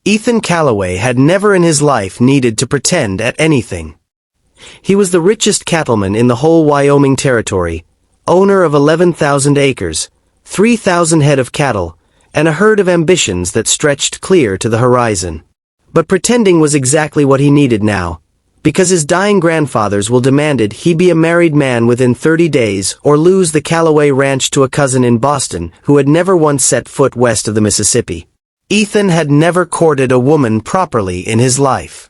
Ethan Callaway had never in his life needed to pretend at anything. He was the richest cattleman in the whole Wyoming territory, owner of 11,000 acres, 3,000 head of cattle, and a herd of ambitions that stretched clear to the horizon. But pretending was exactly what he needed now, because his dying grandfathers will demanded he be a married man within 30 days or lose the Callaway ranch to a cousin in Boston who had never once set foot west of the Mississippi. Ethan had never courted a woman properly in his life.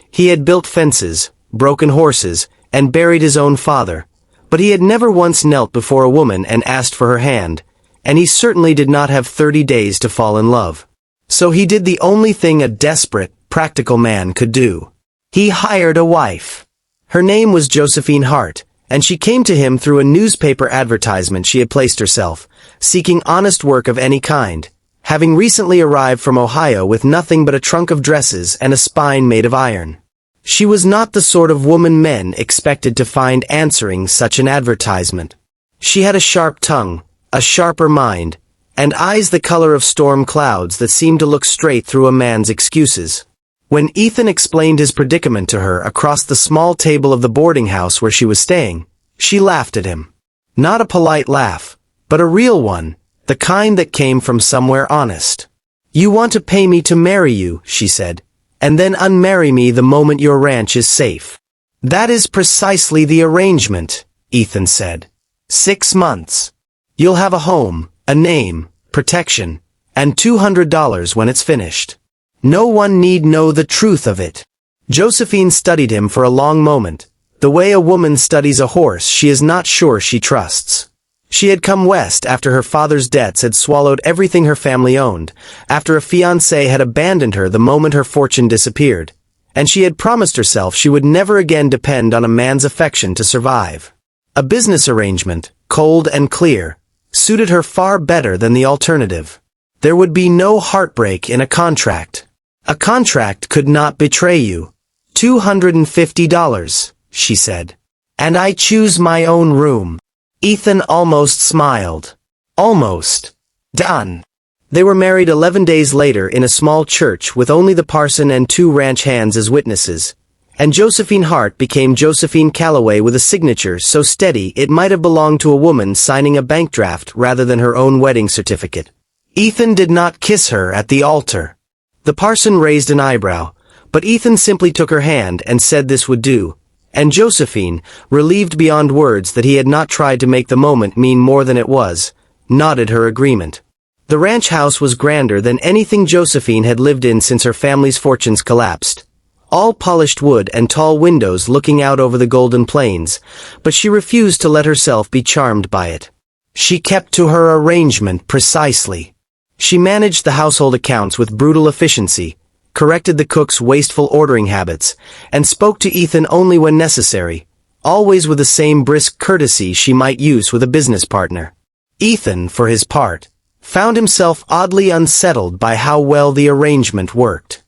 He had built fences, broken horses, and buried his own father, but he had never once knelt before a woman and asked for her hand, and he certainly did not have 30 days to fall in love. So he did the only thing a desperate, practical man could do. He hired a wife. Her name was Josephine Hart, and she came to him through a newspaper advertisement she had placed herself, seeking honest work of any kind, having recently arrived from Ohio with nothing but a trunk of dresses and a spine made of iron. She was not the sort of woman men expected to find answering such an advertisement. She had a sharp tongue, a sharper mind, and eyes the color of storm clouds that seemed to look straight through a man's excuses. When Ethan explained his predicament to her across the small table of the boarding house where she was staying, she laughed at him. Not a polite laugh, but a real one, the kind that came from somewhere honest. "You want to pay me to marry you," she said, "and then unmarry me the moment your ranch is safe." "That is precisely the arrangement," Ethan said. 6 months. You'll have a home, a name, protection, and $200 when it's finished. No one need know the truth of it." Josephine studied him for a long moment, the way a woman studies a horse she is not sure she trusts. She had come west after her father's debts had swallowed everything her family owned, after a fiancé had abandoned her the moment her fortune disappeared, and she had promised herself she would never again depend on a man's affection to survive. A business arrangement, cold and clear, suited her far better than the alternative. There would be no heartbreak in a contract. A contract could not betray you. $250, she said. "And I choose my own room." Ethan almost smiled. Almost. Done. They were married 11 days later in a small church with only the parson and 2 ranch hands as witnesses, and Josephine Hart became Josephine Callaway with a signature so steady it might have belonged to a woman signing a bank draft rather than her own wedding certificate. Ethan did not kiss her at the altar. The parson raised an eyebrow, but Ethan simply took her hand and said this would do, and Josephine, relieved beyond words that he had not tried to make the moment mean more than it was, nodded her agreement. The ranch house was grander than anything Josephine had lived in since her family's fortunes collapsed. All polished wood and tall windows looking out over the golden plains, but she refused to let herself be charmed by it. She kept to her arrangement precisely. She managed the household accounts with brutal efficiency, corrected the cook's wasteful ordering habits, and spoke to Ethan only when necessary, always with the same brisk courtesy she might use with a business partner. Ethan, for his part, found himself oddly unsettled by how well the arrangement worked.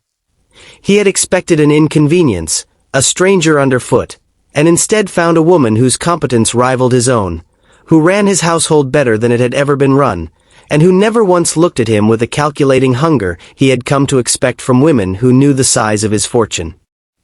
He had expected an inconvenience, a stranger underfoot, and instead found a woman whose competence rivaled his own, who ran his household better than it had ever been run, and who never once looked at him with the calculating hunger he had come to expect from women who knew the size of his fortune.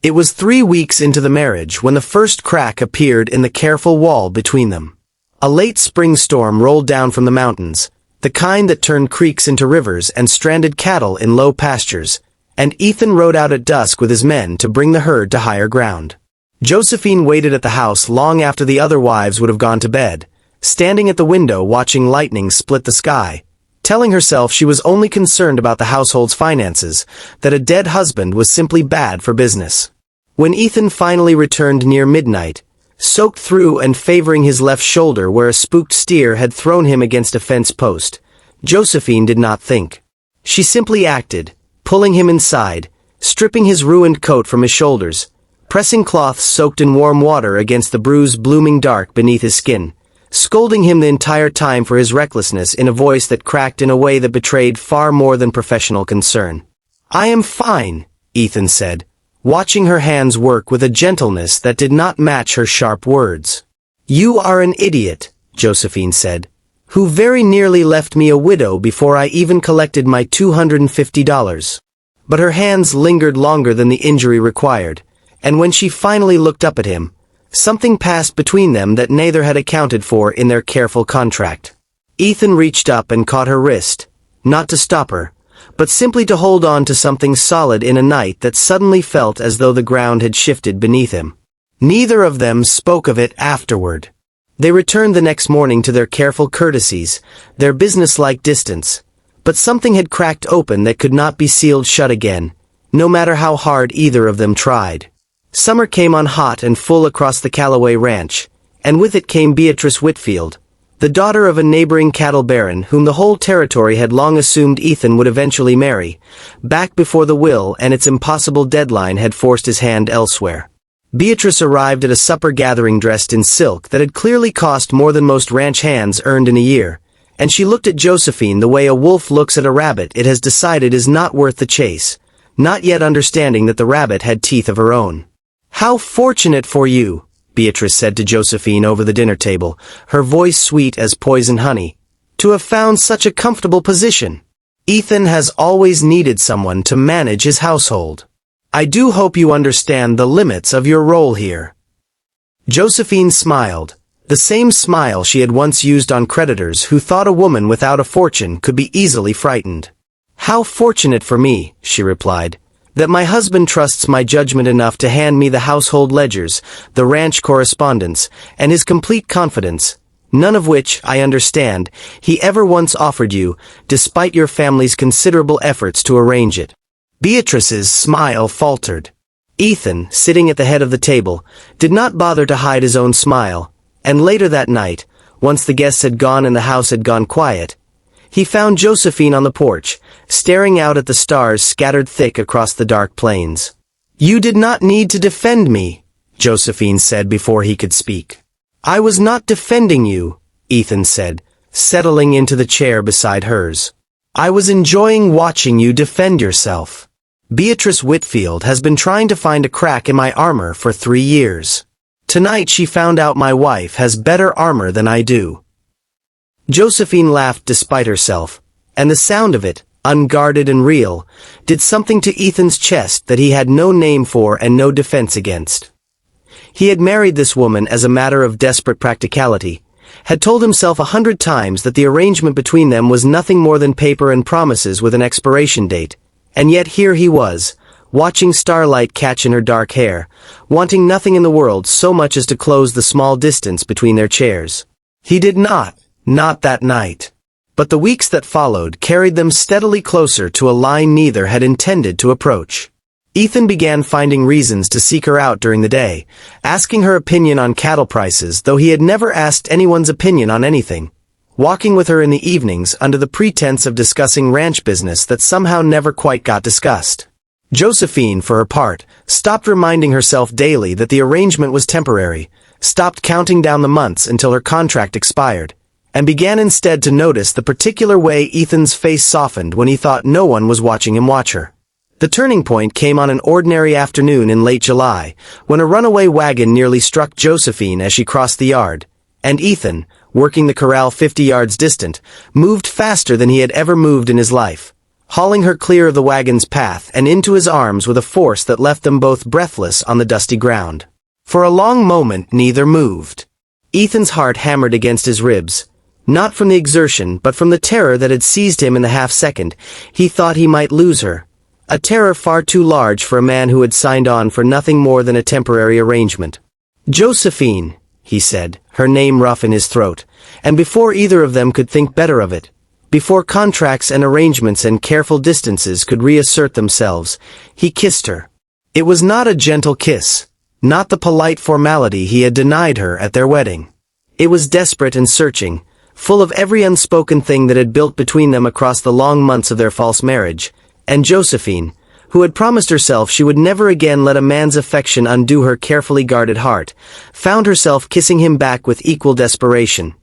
It was 3 weeks into the marriage when the first crack appeared in the careful wall between them. A late spring storm rolled down from the mountains, the kind that turned creeks into rivers and stranded cattle in low pastures, and Ethan rode out at dusk with his men to bring the herd to higher ground. Josephine waited at the house long after the other wives would have gone to bed, standing at the window watching lightning split the sky, telling herself she was only concerned about the household's finances, that a dead husband was simply bad for business. When Ethan finally returned near midnight, soaked through and favoring his left shoulder where a spooked steer had thrown him against a fence post, Josephine did not think. She simply acted, pulling him inside, stripping his ruined coat from his shoulders, pressing cloths soaked in warm water against the bruise blooming dark beneath his skin, scolding him the entire time for his recklessness in a voice that cracked in a way that betrayed far more than professional concern. "I am fine," Ethan said, watching her hands work with a gentleness that did not match her sharp words. "You are an idiot," Josephine said, "who very nearly left me a widow before I even collected my $250. But her hands lingered longer than the injury required, and when she finally looked up at him, something passed between them that neither had accounted for in their careful contract. Ethan reached up and caught her wrist, not to stop her, but simply to hold on to something solid in a night that suddenly felt as though the ground had shifted beneath him. Neither of them spoke of it afterward. They returned the next morning to their careful courtesies, their businesslike distance, but something had cracked open that could not be sealed shut again, no matter how hard either of them tried. Summer came on hot and full across the Callaway Ranch, and with it came Beatrice Whitfield, the daughter of a neighboring cattle baron whom the whole territory had long assumed Ethan would eventually marry, back before the will and its impossible deadline had forced his hand elsewhere. Beatrice arrived at a supper gathering dressed in silk that had clearly cost more than most ranch hands earned in a year, and she looked at Josephine the way a wolf looks at a rabbit it has decided is not worth the chase, not yet understanding that the rabbit had teeth of her own. "How fortunate for you," Beatrice said to Josephine over the dinner table, her voice sweet as poison honey, "to have found such a comfortable position. Ethan has always needed someone to manage his household. I do hope you understand the limits of your role here." Josephine smiled, the same smile she had once used on creditors who thought a woman without a fortune could be easily frightened. "How fortunate for me," she replied, "that my husband trusts my judgment enough to hand me the household ledgers, the ranch correspondence, and his complete confidence, none of which, I understand, he ever once offered you, despite your family's considerable efforts to arrange it." Beatrice's smile faltered. Ethan, sitting at the head of the table, did not bother to hide his own smile, and later that night, once the guests had gone and the house had gone quiet, he found Josephine on the porch, staring out at the stars scattered thick across the dark plains. "You did not need to defend me," Josephine said before he could speak. "I was not defending you," Ethan said, settling into the chair beside hers. "I was enjoying watching you defend yourself. Beatrice Whitfield has been trying to find a crack in my armor for 3 years. Tonight she found out my wife has better armor than I do." Josephine laughed despite herself, and the sound of it, unguarded and real, did something to Ethan's chest that he had no name for and no defense against. He had married this woman as a matter of desperate practicality, had told himself 100 times that the arrangement between them was nothing more than paper and promises with an expiration date, and yet here he was, watching starlight catch in her dark hair, wanting nothing in the world so much as to close the small distance between their chairs. He did not that night. But the weeks that followed carried them steadily closer to a line neither had intended to approach. Ethan began finding reasons to seek her out during the day, asking her opinion on cattle prices, though he had never asked anyone's opinion on anything, walking with her in the evenings under the pretense of discussing ranch business that somehow never quite got discussed. Josephine, for her part, stopped reminding herself daily that the arrangement was temporary, stopped counting down the months until her contract expired, and began instead to notice the particular way Ethan's face softened when he thought no one was watching him watch her. The turning point came on an ordinary afternoon in late July, when a runaway wagon nearly struck Josephine as she crossed the yard, and Ethan, working the corral 50 yards distant, moved faster than he had ever moved in his life, hauling her clear of the wagon's path and into his arms with a force that left them both breathless on the dusty ground. For a long moment neither moved. Ethan's heart hammered against his ribs, not from the exertion but from the terror that had seized him in the half-second. He thought he might lose her. A terror far too large for a man who had signed on for nothing more than a temporary arrangement. "Josephine," he said, her name rough in his throat, and before either of them could think better of it, before contracts and arrangements and careful distances could reassert themselves, he kissed her. It was not a gentle kiss, not the polite formality he had denied her at their wedding. It was desperate and searching, full of every unspoken thing that had built between them across the long months of their false marriage, and Josephine, who had promised herself she would never again let a man's affection undo her carefully guarded heart, found herself kissing him back with equal desperation,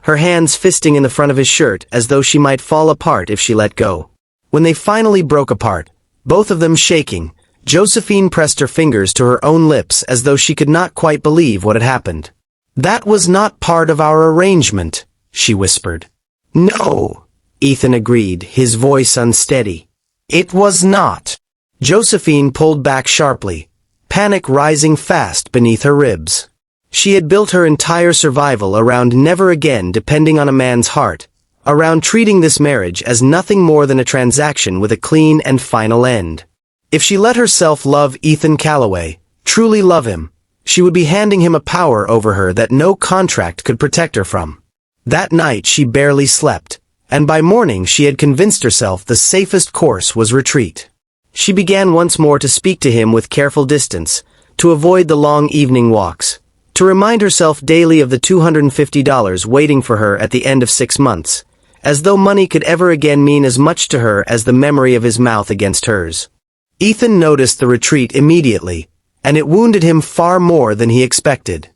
her hands fisting in the front of his shirt as though she might fall apart if she let go. When they finally broke apart, both of them shaking, Josephine pressed her fingers to her own lips as though she could not quite believe what had happened. "That was not part of our arrangement," she whispered. "No," Ethan agreed, his voice unsteady. "It was not." Josephine pulled back sharply, panic rising fast beneath her ribs. She had built her entire survival around never again depending on a man's heart, around treating this marriage as nothing more than a transaction with a clean and final end. If she let herself love Ethan Calloway, truly love him, she would be handing him a power over her that no contract could protect her from. That night she barely slept, and by morning she had convinced herself the safest course was retreat. She began once more to speak to him with careful distance, to avoid the long evening walks, to remind herself daily of the $250 waiting for her at the end of 6 months, as though money could ever again mean as much to her as the memory of his mouth against hers. Ethan noticed the retreat immediately, and it wounded him far more than he expected.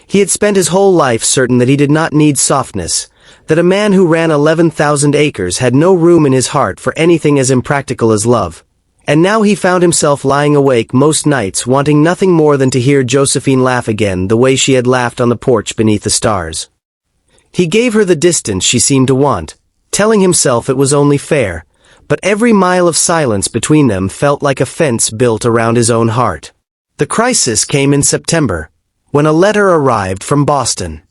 He had spent his whole life certain that he did not need softness, that a man who ran 11,000 acres had no room in his heart for anything as impractical as love. And now he found himself lying awake most nights wanting nothing more than to hear Josephine laugh again the way she had laughed on the porch beneath the stars. He gave her the distance she seemed to want, telling himself it was only fair, but every mile of silence between them felt like a fence built around his own heart. The crisis came in September, when a letter arrived from Boston.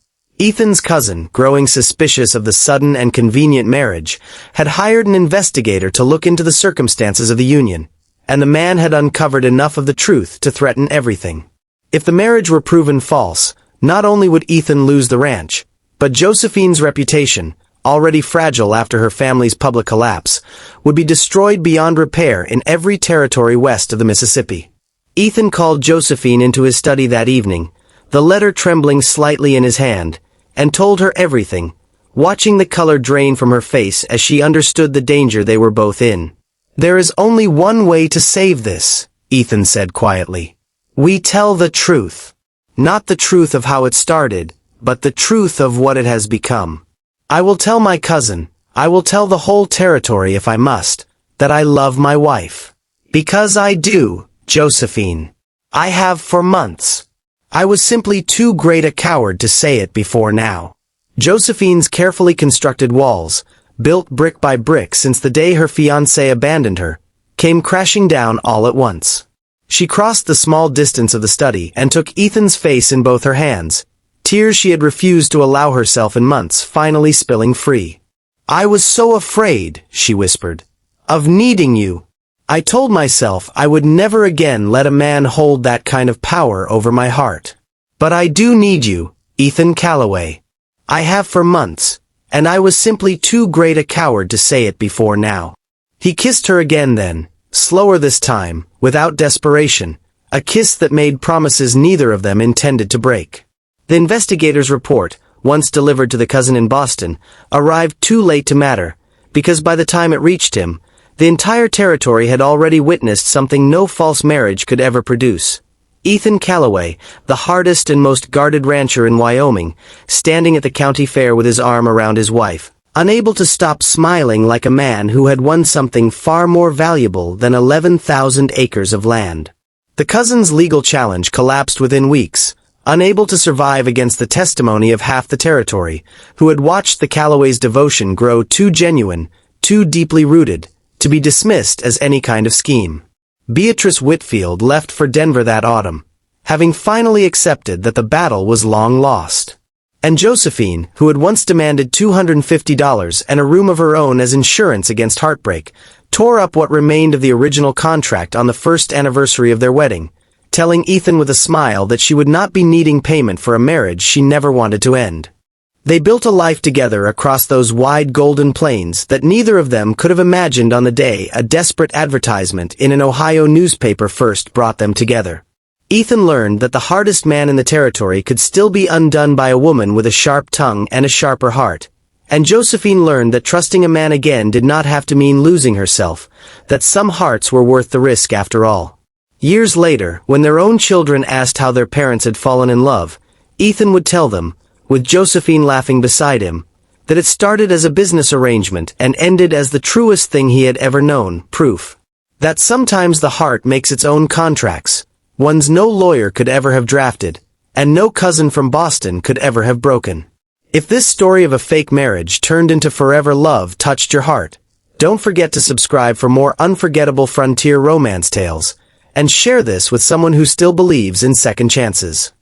Ethan's cousin, growing suspicious of the sudden and convenient marriage, had hired an investigator to look into the circumstances of the union, and the man had uncovered enough of the truth to threaten everything. If the marriage were proven false, not only would Ethan lose the ranch, but Josephine's reputation, already fragile after her family's public collapse, would be destroyed beyond repair in every territory west of the Mississippi. Ethan called Josephine into his study that evening, the letter trembling slightly in his hand, and told her everything, watching the color drain from her face as she understood the danger they were both in. "There is only one way to save this," Ethan said quietly. "We tell the truth. Not the truth of how it started, but the truth of what it has become. I will tell my cousin, I will tell the whole territory if I must, that I love my wife. Because I do, Josephine. I have for months. I was simply too great a coward to say it before now." Josephine's carefully constructed walls, built brick by brick since the day her fiancé abandoned her, came crashing down all at once. She crossed the small distance of the study and took Ethan's face in both her hands, tears she had refused to allow herself in months finally spilling free. "I was so afraid," she whispered, "of needing you. I told myself I would never again let a man hold that kind of power over my heart. But I do need you, Ethan Calloway. I have for months, and I was simply too great a coward to say it before now." He kissed her again then, slower this time, without desperation, a kiss that made promises neither of them intended to break. The investigator's report, once delivered to the cousin in Boston, arrived too late to matter, because by the time it reached him, the entire territory had already witnessed something no false marriage could ever produce. Ethan Calloway, the hardest and most guarded rancher in Wyoming, standing at the county fair with his arm around his wife, unable to stop smiling like a man who had won something far more valuable than 11,000 acres of land. The cousin's legal challenge collapsed within weeks, unable to survive against the testimony of half the territory, who had watched the Calloway's devotion grow too genuine, too deeply rooted, to be dismissed as any kind of scheme. Beatrice Whitfield left for Denver that autumn, having finally accepted that the battle was long lost. And Josephine, who had once demanded $250 and a room of her own as insurance against heartbreak, tore up what remained of the original contract on the first anniversary of their wedding, telling Ethan with a smile that she would not be needing payment for a marriage she never wanted to end. They built a life together across those wide golden plains that neither of them could have imagined on the day a desperate advertisement in an Ohio newspaper first brought them together. Ethan learned that the hardest man in the territory could still be undone by a woman with a sharp tongue and a sharper heart, and Josephine learned that trusting a man again did not have to mean losing herself, that some hearts were worth the risk after all. Years later, when their own children asked how their parents had fallen in love, Ethan would tell them, with Josephine laughing beside him, that it started as a business arrangement and ended as the truest thing he had ever known, proof that sometimes the heart makes its own contracts, ones no lawyer could ever have drafted, and no cousin from Boston could ever have broken. If this story of a fake marriage turned into forever love touched your heart, Don't forget to subscribe for more unforgettable frontier romance tales, and share this with someone who still believes in second chances.